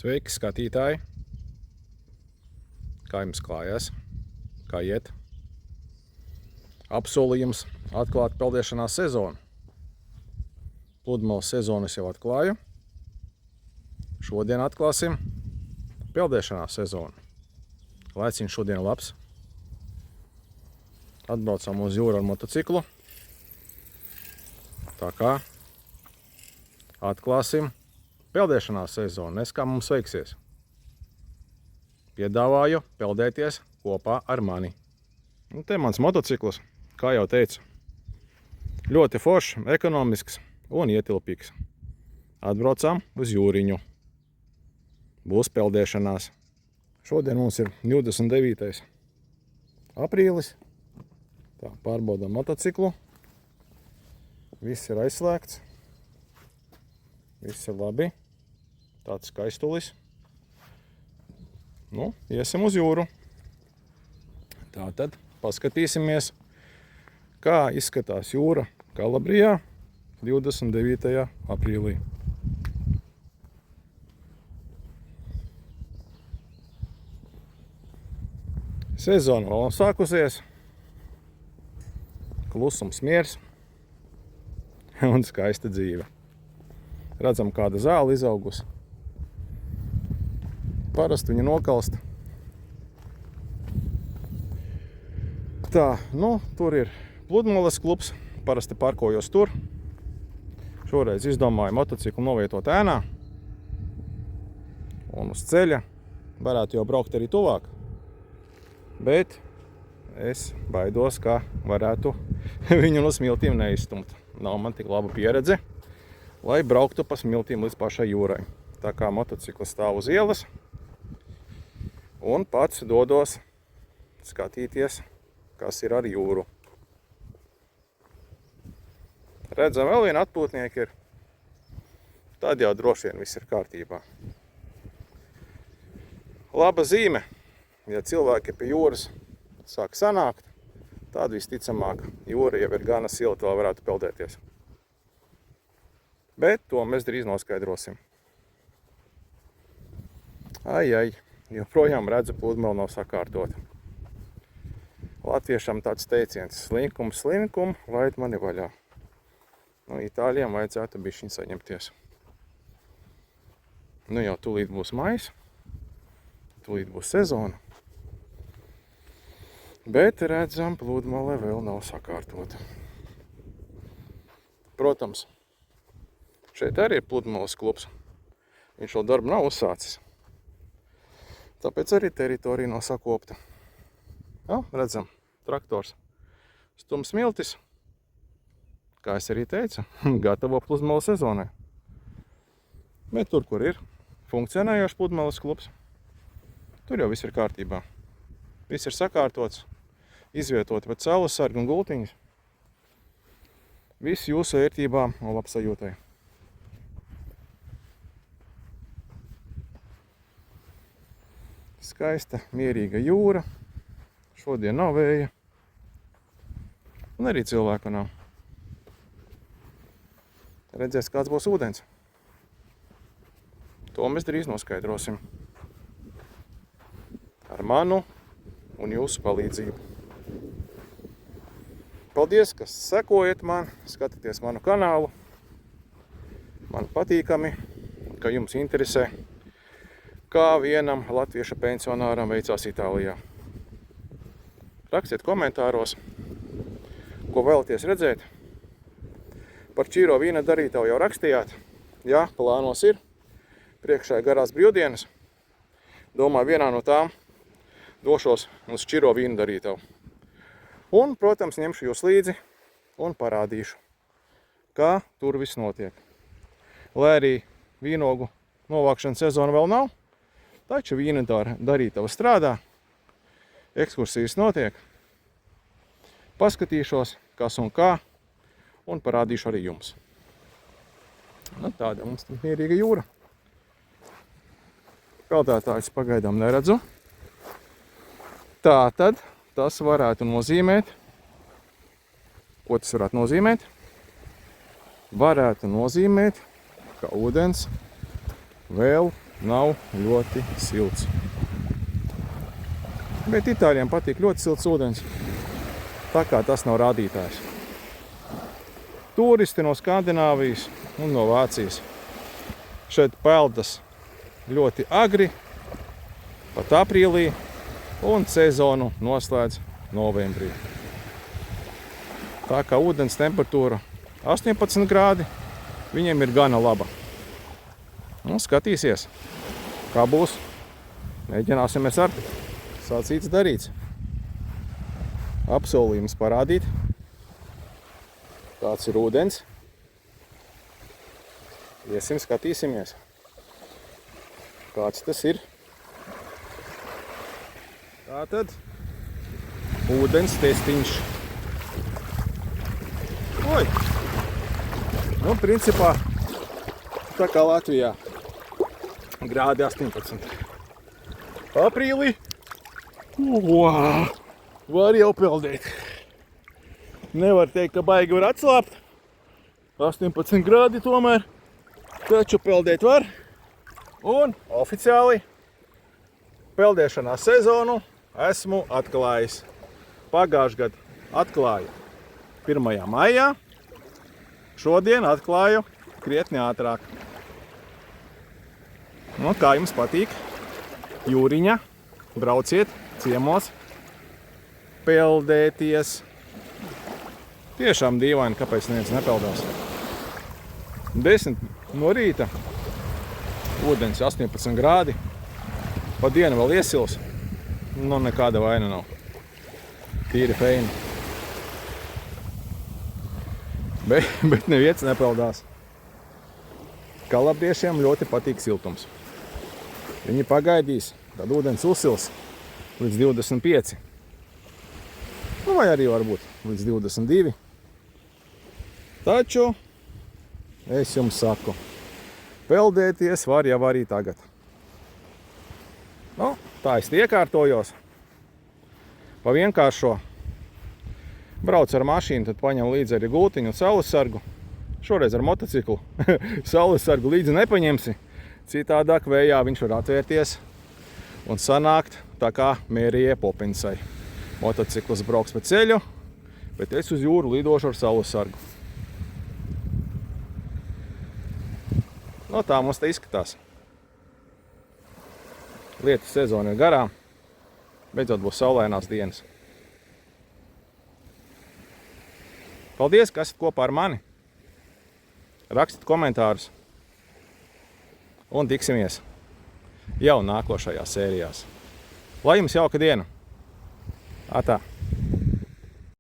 Sveiki, skatītāji! Kā jums klājās? Kā iet? Apsolījums atklāt peldēšanās sezonu. Pludmales sezonu es jau atklāju. Šodien atklāsim peldēšanās sezonu. Laiciņš šodien labs. Atbraucam uz jūru ar motociklu. Tā kā atklāsim peldēšanās sezonu, nes kā mums veiksies. Piedāvāju peldēties kopā ar mani. Un te mans motocikls, kā jau teicu, ļoti foršs, ekonomisks un ietilpīgs. Atbraucām uz jūriņu. Būs peldēšanās. Šodien mums ir 29. aprīlis. Tā, pārbaudām motociklu. Viss ir aizslēgts. Viss ir labi. Tāds skaistulis. Nu, iesim uz jūru. Tātad paskatīsimies, kā izskatās jūra Kalabrijā 29. aprīlī. Sezona vēl nav sākusies. Klusums, miers un skaista dzīve. Redzam, kāda zāle izaugusi. Parasti viņa nokalst. Tā, nu, tur ir Pludmales klubs. Parasti parkojos tur. Šoreiz izdomāju motociklu novietot ēnā. Un uz ceļa varētu jau braukt arī tuvāk. Bet es baidos, ka varētu viņu no smiltīm neizstumt. Nav man tik laba pieredze, lai brauktu pa smiltīm līdz pašai jūrai. Tā kā motocikls stāv uz ielas un pats dodos skatīties, kas ir ar jūru. Redzam, vēl viena atpūtnieka ir. Tad jau droši vien viss ir kārtībā. Laba zīme. Ja cilvēki pie jūras sāk sanākt, tad visticamāk jūra jau ir gana silta, lai varētu peldēties. Bet to mēs drīz noskaidrosim. Ai, joprojām redzu, pludmale nav sakārtota. Latviešam tāds teiciens: slinkum, laid mani vaļā. Nu, itāļiem vajadzētu bišķiņ saņemties. Nu jau tūlīt būs maijs, tūlīt būs sezona. Bet redzam, pludmale vēl nav sakārtota. Protams, šeit arī ir Pludmales klubs. Viņš vēl darbu nav uzsācis. Tāpēc arī teritorija nav sakopta. Jā, redzam, traktors stum smiltis. Kā es arī teicu, gatavo Pludmales sezonai. Bet tur, kur ir funkcionējošs Pludmales klubs, tur jau viss ir kārtībā. Viss ir sakārtots, izvietoti pēc saules sargu un gultiņas. Viss jūsu vērtībā un labsajūtai. Skaista, mierīga jūra. Šodien nav vēja. Un arī cilvēku nav. Redzēs, kāds būs ūdens. To mēs drīz noskaidrosim. Ar manu un jūsu palīdzību. Paldies, kas sekojat man, skatāties manu kanālu. Man patīkami, ka jums interesē, kā vienam latvieša pensionāram veicās Itālijā. Rakstiet komentāros, ko vēlaties redzēt. Par Čiro vīna darītavu jau rakstījāt. Jā, plānos ir. Priekšā garās brīvdienas. Domāju, vienā no tām došos uz Čiro vīnu darītavu. Un, protams, ņemšu jūs līdzi un parādīšu, kā tur viss notiek. Lai arī vīnogu novākšanas sezona vēl nav, taču vīna darītava strādā, ekskursijas notiek. Paskatīšos, kas un kā, un parādīšu arī jums. Nu, tāda mums mierīga jūra. Peldētājus pagaidām neredzu. Tātad tas varētu nozīmēt, ko tas varētu nozīmēt? Varētu nozīmēt, ka ūdens vēl nav ļoti silts. Bet itāļiem patīk ļoti silts ūdens, tā kā tas nav rādītājs. Turisti no Skandināvijas un no Vācijas šeit peldas ļoti agri, pat aprīlī, un sezonu noslēdz novembrī. Tā kā ūdens temperatūra 18 grādi, viņiem ir gana laba. Un skatīsies, kā būs. Mēģināsimies ar sacīts darīts. Apsolījums parādīt, kāds ir ūdens. Iesim, skatīsimies, kāds tas ir. Tātad ūdens testiņš. Oi! Nu, principā, tā kā Latvijā, grādi 18. Aprīlī, var jau peldēt. Nevar teikt, ka baigi var atslāpt. 18 grādi tomēr, taču peldēt var. Un oficiāli peldēšanā sezonu esmu atklājis. Pagājušajā gadā atklāju 1. maijā, šodien atklāju krietni ātrāk. Nu, kā jums patīk? Jūriņa, brauciet ciemos, peldēties. Tiešām dīvaini, kāpēc neviens nepeldās. 10 no rīta, ūdens 18 grādi, pa dienu vēl iesils, nu nekāda vaina nav. Tīri feini. Bet neviens nepeldās. Kalabriešiem ļoti patīk siltums. Viņi pagaidīs, tad ūdens uzsils līdz 25. Nu, vai arī varbūt līdz 22. Taču es jums saku, peldēties var jau arī tagad. Nu, tā es iekārtojos. Pa vienkāršo braucu ar mašīnu, tad paņem līdzi arī gultiņu un saules-sargu. Šoreiz ar motociklu. Saules-sargu līdzi nepaņemsi. Citādāk vējā viņš var atvērties un sanākt tā kā Mērijai Popinsai. Motocikls brauks pa ceļu, bet es uz jūru lidošu ar saules-sargu. No tā mums te izskatās. Lietu sezona ir garām. Beidzot būs saulainās dienas. Paldies, ka esat kopā ar mani. Rakstiet komentārus. Un tiksimies jau nākošajās sērijās. Lai jums jauka diena. Atā!